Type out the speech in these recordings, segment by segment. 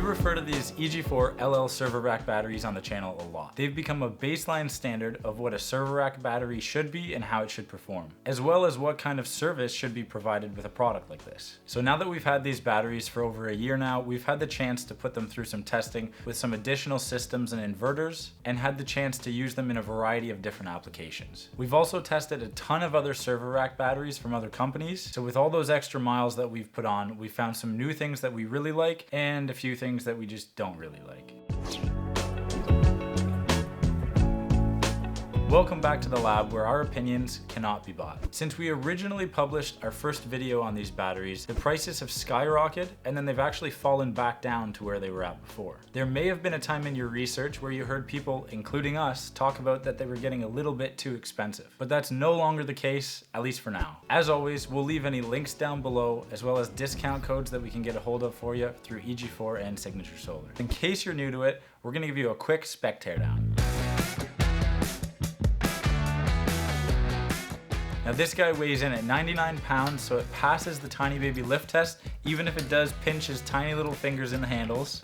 refer to these EG4 LL server rack batteries on the channel a lot. They've become a baseline standard of what a server rack battery should be and how it should perform, as well as what kind of service should be provided with a product like this. So now that we've had these batteries for over a year now, we've had the chance to put them through some testing with some additional systems and inverters, and had the chance to use them in a variety of different applications. We've also tested a ton of other server rack batteries from other companies, so with all those extra miles that we've put on, we found some new things that we really like and a few things that we just don't really like. Welcome back to the lab where our opinions cannot be bought. Since we originally published our first video on these batteries, the prices have skyrocketed and then they've actually fallen back down to where they were at before. There may have been a time in your research where you heard people, including us, talk about that they were getting a little bit too expensive, but that's no longer the case, at least for now. As always, we'll leave any links down below, as well as discount codes that we can get a hold of for you through EG4 and Signature Solar. In case you're new to it, we're gonna give you a quick spec teardown. Now this guy weighs in at 99 pounds, so it passes the tiny baby lift test, even if it does pinch his tiny little fingers in the handles.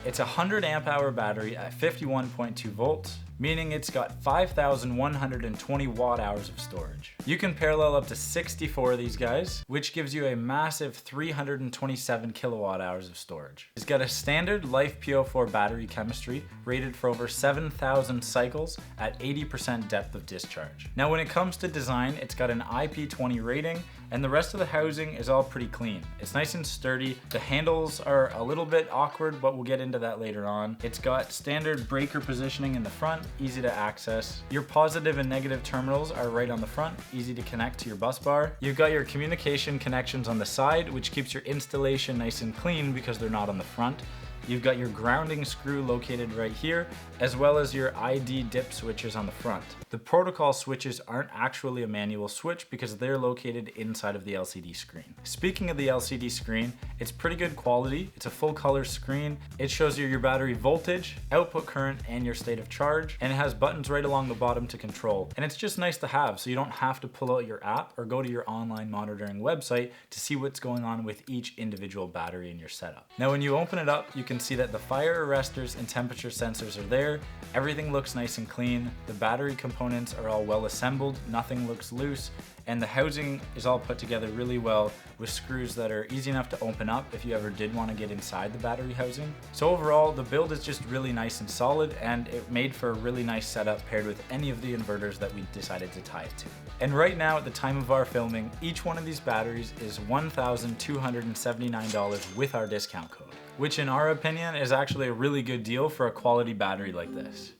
It's a 100 amp hour battery at 51.2 volts, meaning it's got 5,120 watt hours of storage. You can parallel up to 64 of these guys, which gives you a massive 327 kilowatt hours of storage. It's got a standard LiFePO₄ battery chemistry rated for over 7,000 cycles at 80% depth of discharge. Now when it comes to design, it's got an IP20 rating, and the rest of the housing is all pretty clean. It's nice and sturdy. The handles are a little bit awkward, but we'll get into that later on. It's got standard breaker positioning in the front, easy to access. Your positive and negative terminals are right on the front, easy to connect to your bus bar. You've got your communication connections on the side, which keeps your installation nice and clean because they're not on the front. You've got your grounding screw located right here, as well as your ID dip switches on the front. The protocol switches aren't actually a manual switch because they're located inside of the LCD screen. Speaking of the LCD screen, it's pretty good quality. It's a full color screen. It shows you your battery voltage, output current, and your state of charge, and it has buttons right along the bottom to control. And it's just nice to have, so you don't have to pull out your app or go to your online monitoring website to see what's going on with each individual battery in your setup. Now when you open it up, you can see that the fire arresters and temperature sensors are there. Everything looks nice and clean. The battery components are all well assembled, nothing looks loose, and the housing is all put together really well with screws that are easy enough to open up if you ever did want to get inside the battery housing. So overall, the build is just really nice and solid, and it made for a really nice setup paired with any of the inverters that we decided to tie it to. And right now, at the time of our filming, each one of these batteries is $1,279 with our discount code, which in our opinion is actually a really good deal for a quality battery like this.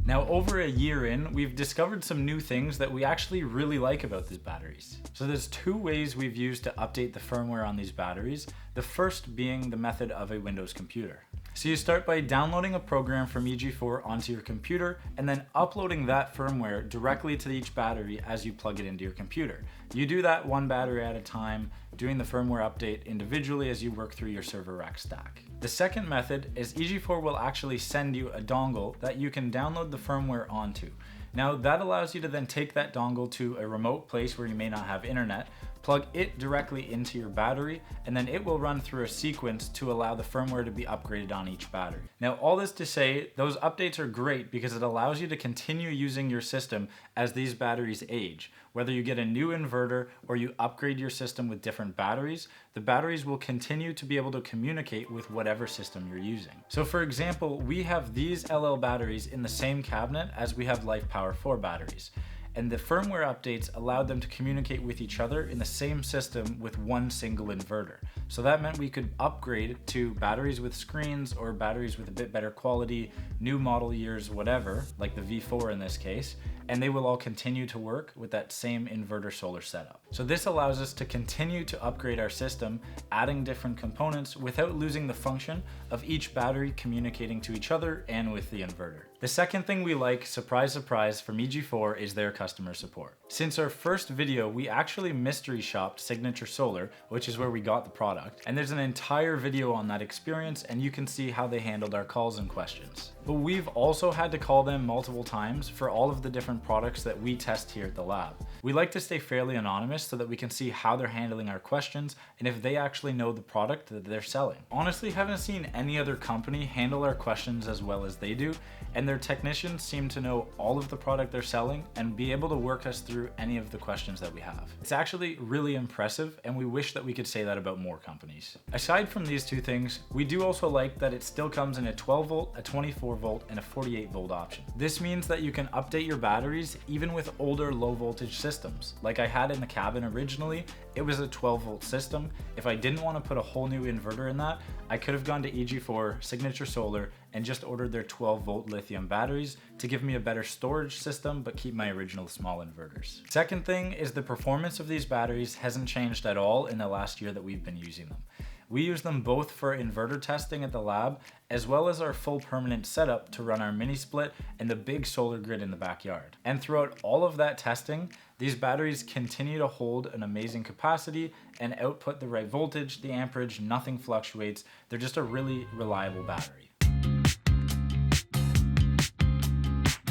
Now over a year in, we've discovered some new things that we actually really like about these batteries. So there's two ways we've used to update the firmware on these batteries, the first being the method of a Windows computer. So you start by downloading a program from EG4 onto your computer and then uploading that firmware directly to each battery as you plug it into your computer. You do that one battery at a time, doing the firmware update individually as you work through your server rack stack. The second method is EG4 will actually send you a dongle that you can download the firmware onto. Now that allows you to then take that dongle to a remote place where you may not have internet, plug it directly into your battery, and then it will run through a sequence to allow the firmware to be upgraded on each battery. Now, all this to say, those updates are great because it allows you to continue using your system as these batteries age. Whether you get a new inverter or you upgrade your system with different batteries, the batteries will continue to be able to communicate with whatever system you're using. So for example, we have these LL batteries in the same cabinet as we have LiFePO₄ batteries. And the firmware updates allowed them to communicate with each other in the same system with one single inverter. So that meant we could upgrade to batteries with screens or batteries with a bit better quality, new model years, whatever, like the V4 in this case, and they will all continue to work with that same inverter solar setup. So this allows us to continue to upgrade our system, adding different components without losing the function of each battery communicating to each other and with the inverter. The second thing we like, surprise surprise, from EG4 is their customer support. Since our first video, we actually mystery shopped Signature Solar, which is where we got the product, and there's an entire video on that experience, and you can see how they handled our calls and questions. but we've also had to call them multiple times for all of the different products that we test here at the lab. We like to stay fairly anonymous so that we can see how they're handling our questions and if they actually know the product that they're selling. Honestly, haven't seen any other company handle our questions as well as they do, and their technicians seem to know all of the product they're selling and be able to work us through any of the questions that we have. It's actually really impressive, and we wish that we could say that about more companies. Aside from these two things, we do also like that it still comes in a 12 volt, a 24 volt, and a 48 volt option. This means that you can update your batteries even with older low voltage systems. Like I had in the cabin originally, it was a 12 volt system. If I didn't want to put a whole new inverter in that, I could have gone to EG4, Signature Solar, and just ordered their 12 volt lithium batteries to give me a better storage system but keep my original small inverters. Second thing is the performance of these batteries hasn't changed at all in the last year that we've been using them. We use them both for inverter testing at the lab, as well as our full permanent setup to run our mini split and the big solar grid in the backyard. And throughout all of that testing, these batteries continue to hold an amazing capacity and output the right voltage, the amperage, nothing fluctuates. They're just a really reliable battery.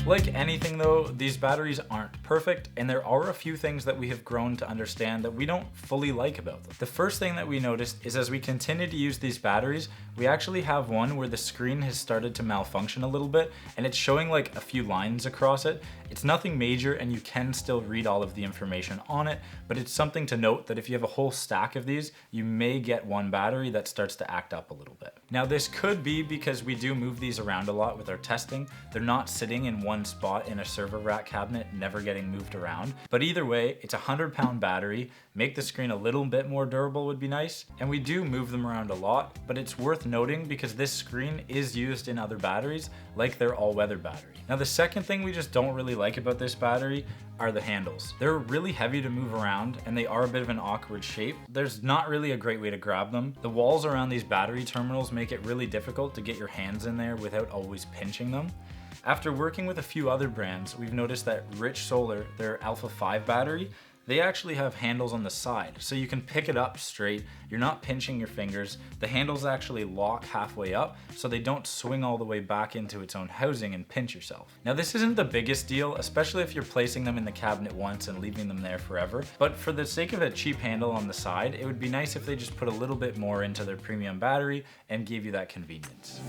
Like anything though, these batteries aren't perfect, and there are a few things that we have grown to understand that we don't fully like about them. The first thing that we noticed is as we continue to use these batteries, we actually have one where the screen has started to malfunction a little bit, and it's showing like a few lines across it. It's nothing major and you can still read all of the information on it, but it's something to note that if you have a whole stack of these, you may get one battery that starts to act up a little bit. Now this could be because we do move these around a lot with our testing. They're not sitting in one spot in a server rack cabinet, never getting moved around. But either way, it's a 100-pound battery. Make the screen a little bit more durable would be nice. And we do move them around a lot, but it's worth noting because this screen is used in other batteries, like their all-weather battery. Now the second thing we just don't really like about this battery are the handles. They're really heavy to move around and they are a bit of an awkward shape. There's not really a great way to grab them. The walls around these battery terminals make it really difficult to get your hands in there without always pinching them. After working with a few other brands, we've noticed that Rich Solar, their Alpha 5 battery, they actually have handles on the side, so you can pick it up straight. You're not pinching your fingers. The handles actually lock halfway up, so they don't swing all the way back into its own housing and pinch yourself. Now this isn't the biggest deal, especially if you're placing them in the cabinet once and leaving them there forever, but for the sake of a cheap handle on the side, it would be nice if they just put a little bit more into their premium battery and gave you that convenience.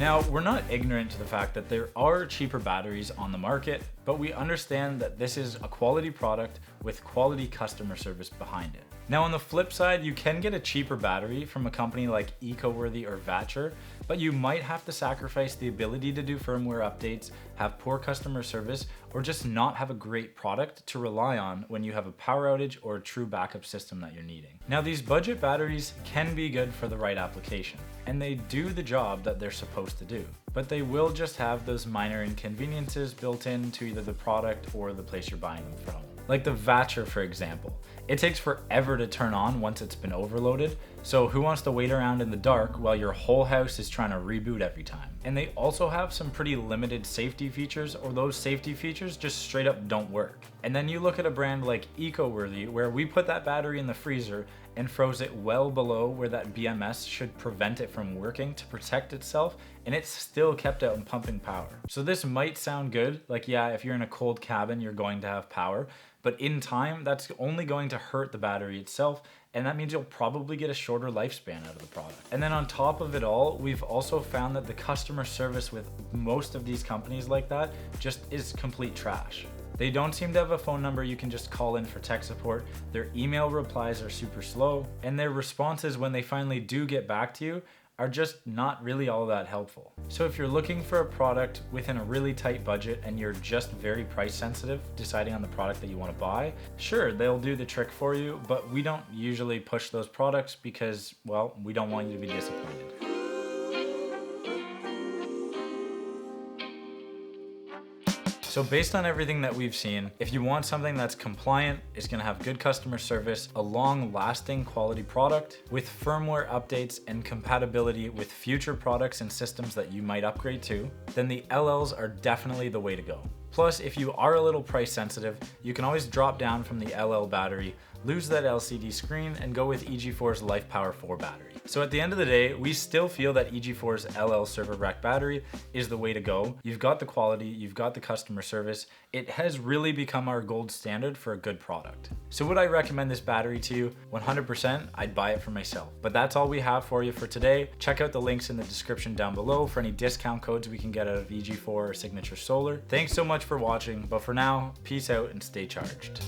Now, we're not ignorant to the fact that there are cheaper batteries on the market, but we understand that this is a quality product with quality customer service behind it. Now on the flip side, you can get a cheaper battery from a company like EcoWorthy or Vatrer, but you might have to sacrifice the ability to do firmware updates, have poor customer service, or just not have a great product to rely on when you have a power outage or a true backup system that you're needing. Now these budget batteries can be good for the right application, and they do the job that they're supposed to do, but they will just have those minor inconveniences built into either the product or the place you're buying them from. Like the Vatrer, for example. It takes forever to turn on once it's been overloaded, so who wants to wait around in the dark while your whole house is trying to reboot every time? And they also have some pretty limited safety features, or those safety features just straight up don't work. And then you look at a brand like EcoWorthy, where we put that battery in the freezer and froze it well below where that BMS should prevent it from working to protect itself, and it's still kept out and pumping power. So this might sound good, like yeah, if you're in a cold cabin, you're going to have power, but in time, that's only going to hurt the battery itself, and that means you'll probably get a shorter lifespan out of the product. And then on top of it all, we've also found that the customer service with most of these companies like that just is complete trash. They don't seem to have a phone number you can just call in for tech support. Their email replies are super slow, and their responses when they finally do get back to you are just not really all that helpful. So if you're looking for a product within a really tight budget and you're just very price sensitive, deciding on the product that you want to buy, sure, they'll do the trick for you, but we don't usually push those products because, well, we don't want you to be disappointed. So based on everything that we've seen, if you want something that's compliant, is gonna have good customer service, a long-lasting quality product with firmware updates and compatibility with future products and systems that you might upgrade to, then the LLs are definitely the way to go. Plus, if you are a little price sensitive, you can always drop down from the LL battery, lose that LCD screen, and go with EG4's LiFePO₄ battery. So at the end of the day, we still feel that EG4's LL server rack battery is the way to go. You've got the quality, you've got the customer service. It has really become our gold standard for a good product. So would I recommend this battery to you? 100%, I'd buy it for myself. But that's all we have for you for today. Check out the links in the description down below for any discount codes we can get out of EG4 or Signature Solar. Thanks so much for watching, but for now, peace out and stay charged.